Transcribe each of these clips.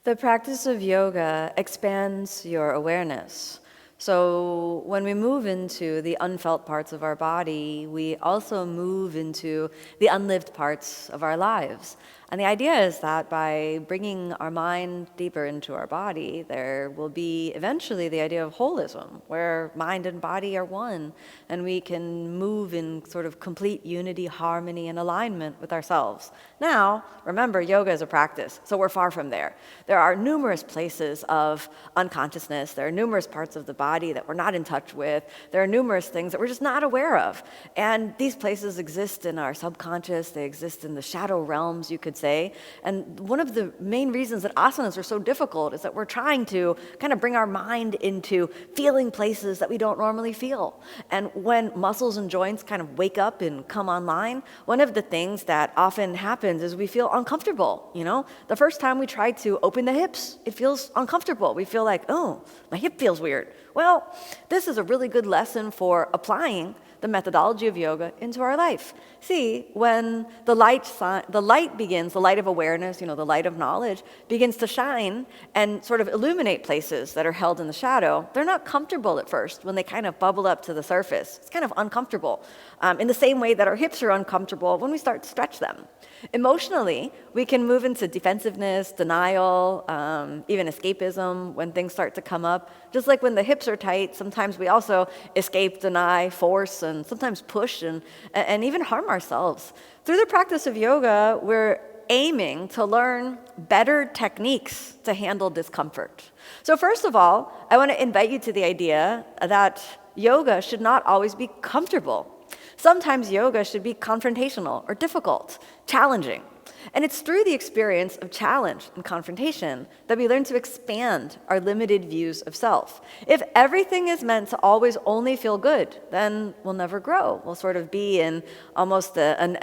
The practice of yoga expands your awareness. So when we move into the unfelt parts of our body, we also move into the unlived parts of our lives. And the idea is that by bringing our mind deeper into our body, there will be eventually the idea of holism, where mind and body are one, and we can move in sort of complete unity, harmony, and alignment with ourselves. Now, remember, yoga is a practice, so we're far from there. There are numerous places of unconsciousness. There are numerous parts of the body that we're not in touch with. There are numerous things that we're just not aware of. And these places exist in our subconscious. They exist in the shadow realms, you could say. And one of the main reasons that asanas are so difficult is that we're trying to kind of bring our mind into feeling places that we don't normally feel. And when muscles and joints kind of wake up and come online, one of the things that often happens is we feel uncomfortable. The first time we try to open the hips, it feels uncomfortable. We feel like, oh, my hip feels weird. Well, this is a really good lesson for applying the methodology of yoga into our life. See, when the light begins, the light of awareness, the light of knowledge, begins to shine and sort of illuminate places that are held in the shadow, they're not comfortable at first when they kind of bubble up to the surface. It's kind of uncomfortable. In the same way that our hips are uncomfortable when we start to stretch them. Emotionally, we can move into defensiveness, denial, even escapism when things start to come up. Just like when the hips are tight, sometimes we also escape, deny, force, and sometimes push and even harm ourselves. Through the practice of yoga, we're aiming to learn better techniques to handle discomfort. So first of all, I want to invite you to the idea that yoga should not always be comfortable. Sometimes yoga should be confrontational or difficult, challenging. And it's through the experience of challenge and confrontation that we learn to expand our limited views of self. If everything is meant to always only feel good, then we'll never grow. We'll sort of be in almost an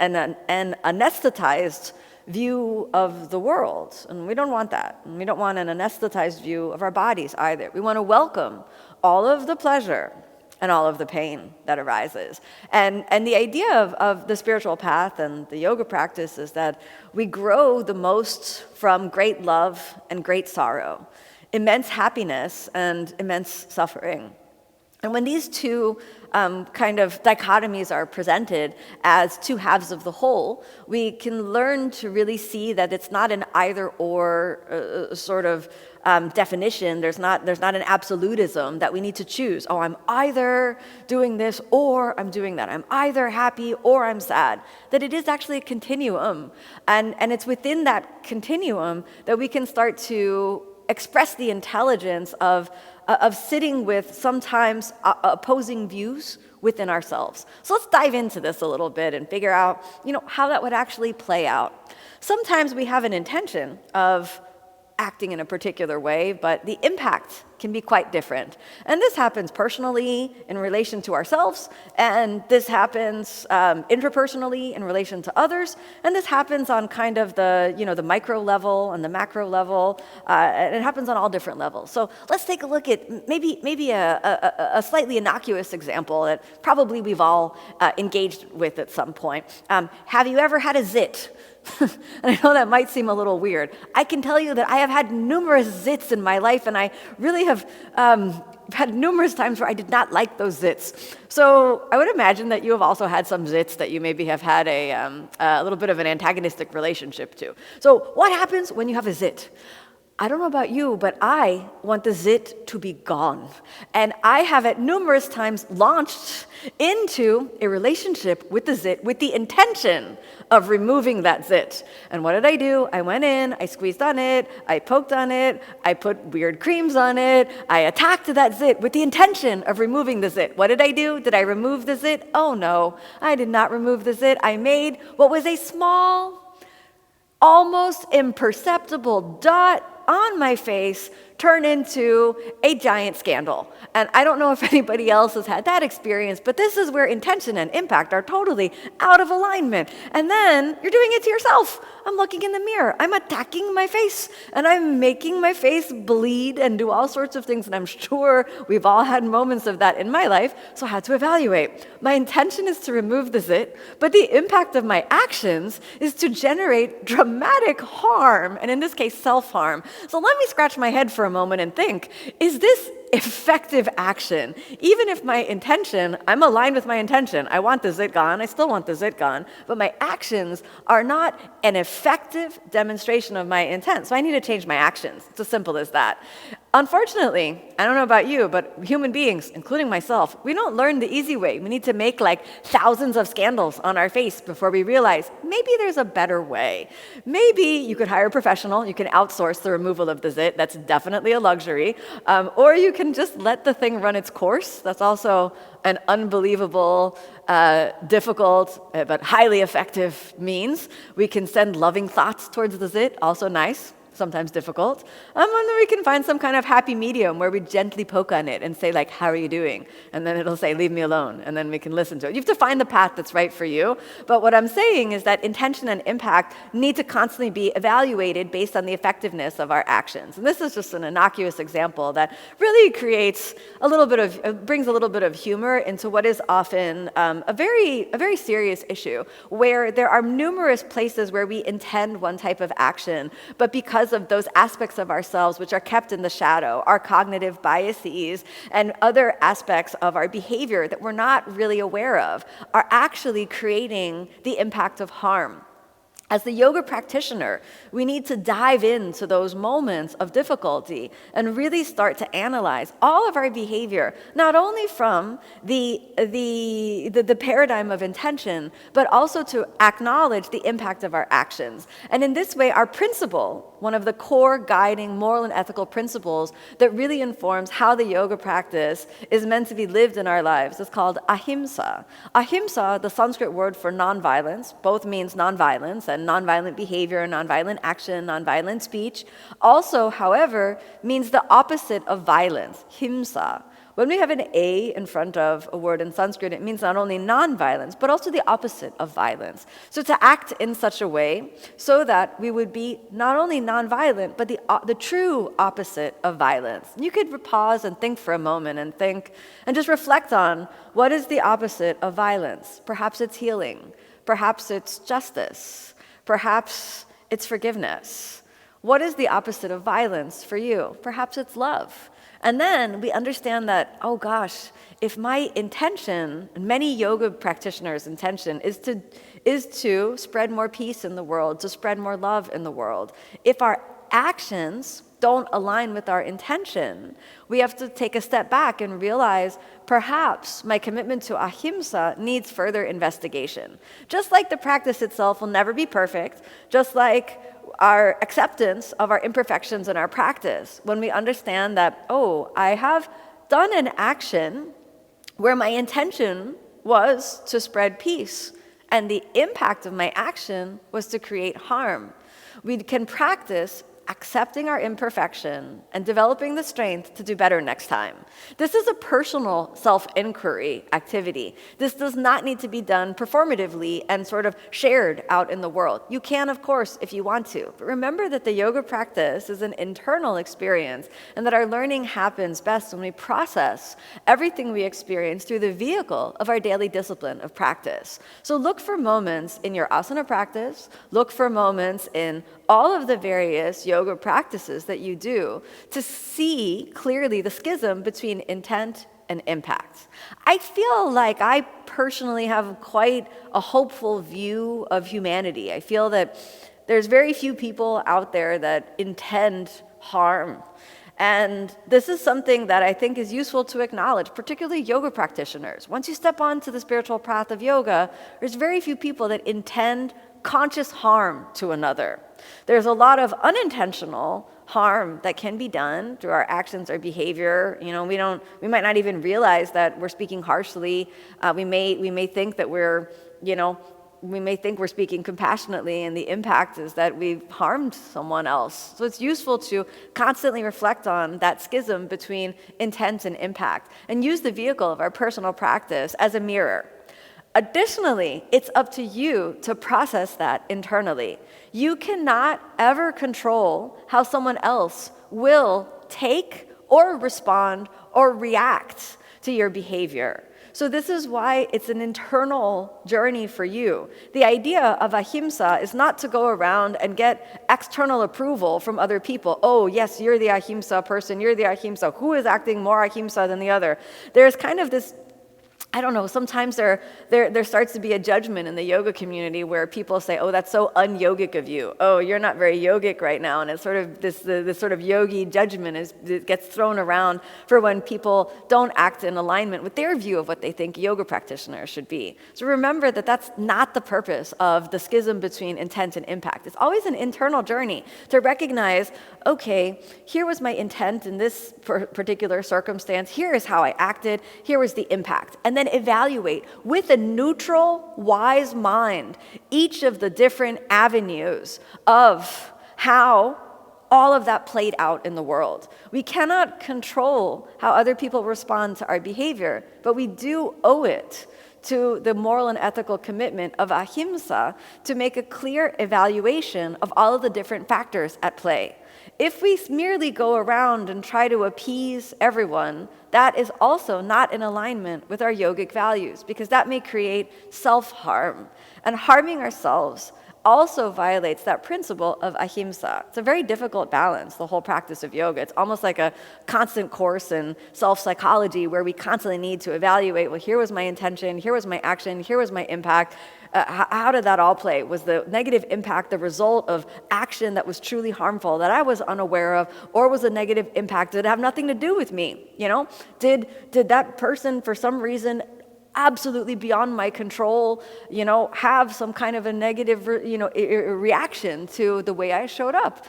anesthetized view of the world. And we don't want that. And we don't want an anesthetized view of our bodies either. We want to welcome all of the pleasure and all of the pain that arises. And the idea of the spiritual path and the yoga practice is that we grow the most from great love and great sorrow, immense happiness and immense suffering. And when these two kind of dichotomies are presented as two halves of the whole, we can learn to really see that it's not an either-or sort of definition. There's not an absolutism that we need to choose. Oh, I'm either doing this or I'm doing that. I'm either happy or I'm sad. That it is actually a continuum. And it's within that continuum that we can start to express the intelligence of sitting with sometimes opposing views within ourselves. So let's dive into this a little bit and figure out, how that would actually play out. Sometimes we have an intention of acting in a particular way, but the impact can be quite different. And this happens personally in relation to ourselves, and this happens intrapersonally in relation to others, and this happens on kind of the micro level and the macro level, and it happens on all different levels. So let's take a look at maybe a slightly innocuous example that probably we've all engaged with at some point. Have you ever had a zit? And I know that might seem a little weird. I can tell you that I have had numerous zits in my life, and I really have had numerous times where I did not like those zits. So I would imagine that you have also had some zits that you maybe have had a little bit of an antagonistic relationship to. So what happens when you have a zit? I don't know about you, but I want the zit to be gone. And I have at numerous times launched into a relationship with the zit with the intention of removing that zit. And what did I do? I went in, I squeezed on it, I poked on it, I put weird creams on it, I attacked that zit with the intention of removing the zit. What did I do? Did I remove the zit? Oh no, I did not remove the zit. I made what was a small, almost imperceptible dot on my face turn into a giant scandal. And I don't know if anybody else has had that experience, but this is where intention and impact are totally out of alignment. And then you're doing it to yourself. I'm looking in the mirror. I'm attacking my face, and I'm making my face bleed and do all sorts of things. And I'm sure we've all had moments of that in my life, so I had to evaluate. My intention is to remove the zit, but the impact of my actions is to generate dramatic harm, and in this case, self-harm. So let me scratch my head for a moment and think, is this effective action? Even if my intention, I'm aligned with my intention, I want the zit gone, I still want the zit gone, but my actions are not an effective demonstration of my intent. So I need to change my actions. It's as simple as that. Unfortunately, I don't know about you, but human beings, including myself, we don't learn the easy way. We need to make like thousands of scandals on our face before we realize maybe there's a better way. Maybe you could hire a professional, you can outsource the removal of the zit, that's definitely a luxury, or you can just let the thing run its course. That's also an unbelievable, difficult, but highly effective means. We can send loving thoughts towards the zit, also nice. Sometimes difficult. And then we can find some kind of happy medium where we gently poke on it and say like, how are you doing? And then it'll say, leave me alone. And then we can listen to it. You have to find the path that's right for you. But what I'm saying is that intention and impact need to constantly be evaluated based on the effectiveness of our actions. And this is just an innocuous example that really creates a little bit of, brings a little bit of humor into what is often a very serious issue, where there are numerous places where we intend one type of action, but because of those aspects of ourselves which are kept in the shadow, our cognitive biases and other aspects of our behavior that we're not really aware of, are actually creating the impact of harm. As the yoga practitioner, we need to dive into those moments of difficulty and really start to analyze all of our behavior, not only from the paradigm of intention, but also to acknowledge the impact of our actions. And in this way, our principle, one of the core guiding moral and ethical principles that really informs how the yoga practice is meant to be lived in our lives, is called ahimsa. Ahimsa, the Sanskrit word for nonviolence, both means nonviolence and nonviolent behavior, nonviolent action, nonviolent speech. Also, however, means the opposite of violence, himsa. When we have an A in front of a word in Sanskrit, it means not only nonviolence, but also the opposite of violence. So to act in such a way so that we would be not only nonviolent, but the true opposite of violence. You could pause and think for a moment and think, and just reflect on what is the opposite of violence. Perhaps it's healing. Perhaps it's justice. Perhaps it's forgiveness. What is the opposite of violence for you? Perhaps it's love. And then we understand that, oh gosh, if my intention, many yoga practitioners' intention is to spread more peace in the world, to spread more love in the world. If our actions don't align with our intention, we have to take a step back and realize perhaps my commitment to ahimsa needs further investigation. Just like the practice itself will never be perfect, just like our acceptance of our imperfections in our practice, when we understand that, oh, I have done an action where my intention was to spread peace, and the impact of my action was to create harm. We can practice accepting our imperfection and developing the strength to do better next time. This is a personal self-inquiry activity. This does not need to be done performatively and sort of shared out in the world. You can, of course, if you want to, but remember that the yoga practice is an internal experience and that our learning happens best when we process everything we experience through the vehicle of our daily discipline of practice. So look for moments in your asana practice, look for moments in all of the various yoga practices that you do to see clearly the schism between intent and impact. I feel like I personally have quite a hopeful view of humanity. I feel that there's very few people out there that intend harm. And this is something that I think is useful to acknowledge, particularly yoga practitioners. Once you step onto the spiritual path of yoga, there's very few people that intend conscious harm to another. There's a lot of unintentional harm that can be done through our actions or behavior. You know, we might not even realize that we're speaking harshly. We may think that we're, we may think we're speaking compassionately, and the impact is that we've harmed someone else. So it's useful to constantly reflect on that schism between intent and impact, and use the vehicle of our personal practice as a mirror. Additionally, it's up to you to process that internally. You cannot ever control how someone else will take or respond or react to your behavior. So this is why it's an internal journey for you. The idea of ahimsa is not to go around and get external approval from other people. Oh, yes, you're the ahimsa person, you're the ahimsa. Who is acting more ahimsa than the other? There's kind of this, I don't know, sometimes there starts to be a judgment in the yoga community where people say, oh, that's so un-yogic of you. Oh, you're not very yogic right now. And it's sort of this sort of yogi judgment it gets thrown around for when people don't act in alignment with their view of what they think yoga practitioners should be. So remember that that's not the purpose of the schism between intent and impact. It's always an internal journey to recognize, okay, here was my intent in this particular circumstance. Here is how I acted. Here was the impact. And then evaluate with a neutral, wise mind each of the different avenues of how all of that played out in the world. We cannot control how other people respond to our behavior, but we do owe it to the moral and ethical commitment of ahimsa to make a clear evaluation of all of the different factors at play. If we merely go around and try to appease everyone, that is also not in alignment with our yogic values, because that may create self-harm. And harming ourselves also violates that principle of ahimsa. It's a very difficult balance, the whole practice of yoga. It's almost like a constant course in self-psychology where we constantly need to evaluate, well, here was my intention, here was my action, here was my impact. How did that all play? Was the negative impact the result of action that was truly harmful that I was unaware of, or was the negative impact, did it have nothing to do with me? You know, did that person for some reason absolutely beyond my control, you know, have some kind of a negative, reaction to the way I showed up?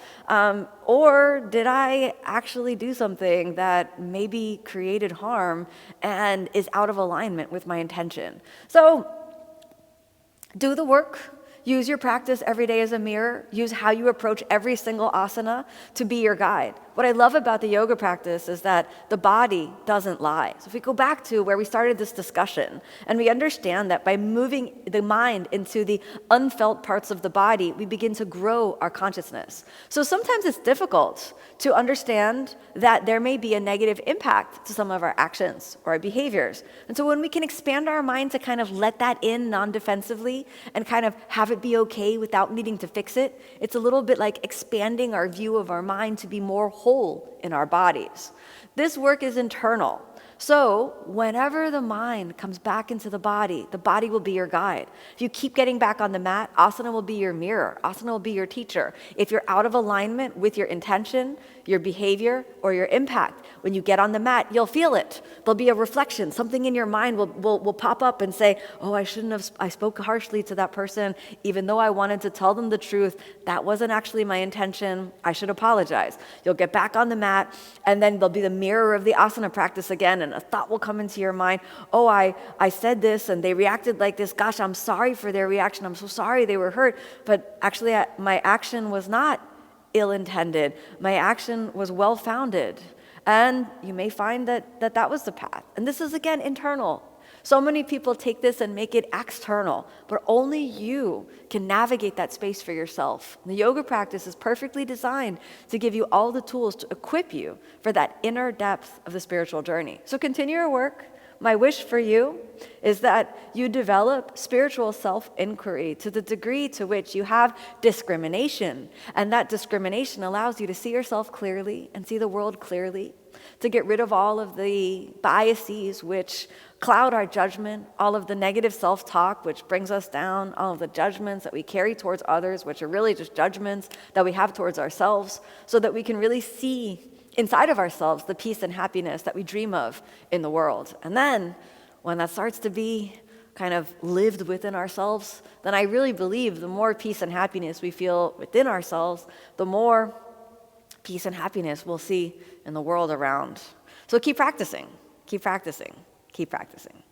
Or did I actually do something that maybe created harm and is out of alignment with my intention? So do the work. Use your practice every day as a mirror. Use how you approach every single asana to be your guide. What I love about the yoga practice is that the body doesn't lie. So if we go back to where we started this discussion, and we understand that by moving the mind into the unfelt parts of the body, we begin to grow our consciousness. So sometimes it's difficult to understand that there may be a negative impact to some of our actions or our behaviors. And so when we can expand our mind to kind of let that in non-defensively and kind of have it be okay without needing to fix it, it's a little bit like expanding our view of our mind to be more whole in our bodies. This work is internal. So whenever the mind comes back into the body will be your guide. If you keep getting back on the mat, asana will be your mirror. Asana will be your teacher. If you're out of alignment with your intention, your behavior, or your impact, when you get on the mat, you'll feel it. There'll be a reflection. Something in your mind will pop up and say, oh, I spoke harshly to that person, even though I wanted to tell them the truth. That wasn't actually my intention. I should apologize. You'll get back on the mat, and then there'll be the mirror of the asana practice again, and a thought will come into your mind. Oh, I said this, and they reacted like this. Gosh, I'm sorry for their reaction. I'm so sorry they were hurt. But actually, my action was not ill-intended. My action was well-founded. And you may find that was the path. And this is, again, internal. So many people take this and make it external, but only you can navigate that space for yourself. The yoga practice is perfectly designed to give you all the tools to equip you for that inner depth of the spiritual journey. So continue your work. My wish for you is that you develop spiritual self-inquiry to the degree to which you have discrimination. And that discrimination allows you to see yourself clearly and see the world clearly, to get rid of all of the biases which cloud our judgment, all of the negative self-talk which brings us down, all of the judgments that we carry towards others, which are really just judgments that we have towards ourselves, so that we can really see inside of ourselves the peace and happiness that we dream of in the world. And then when that starts to be kind of lived within ourselves, then I really believe the more peace and happiness we feel within ourselves, the more peace and happiness we'll see in the world around. So keep practicing, keep practicing, keep practicing.